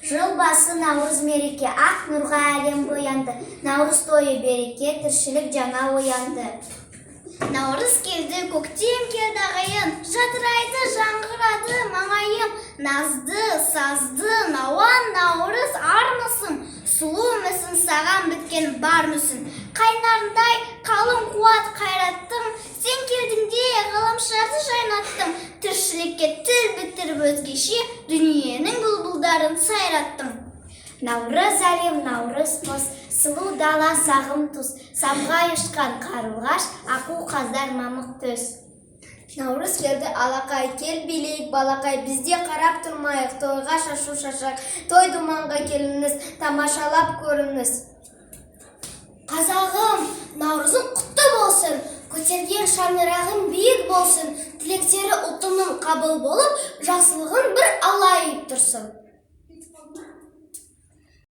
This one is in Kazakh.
Жыл басы Наурыз мереке, ақ нұрға әлем боянды. Наурыз тойы береке, тіршілік жаңа оянды. Наурыз келді, көктем келді ағайын, жатырайды, жаңғырады маңайым. Назды, сазды, науан Наурыз армысың, сұлу мүсін, саған біткен бар мүсін. Қайнарындай қалың қуат қайраттым, сен келдің де ғаламшарды жайнаттым. Тіршілікке тіл бітіріп өзгеше, дүниенің бұлбұлдарын сайраттым. Наурыз әлем, наурыз қос, сұлу дала сағым тұз, самғай ұшқан қарлығаш, ақу қаздар мамық төс. Наурыз келді алақай, кел билейік балақай, бізде қарап тұрмайық, тойға шашу шашақ, той думанға келіңіз, тамашалап көріңіз. Қазағым, наурызың құтты болсын, көтерген шаңырағың биік болсын, тілектері ұлтымның қабыл болып, жақсылығын бір алайып тұрсын.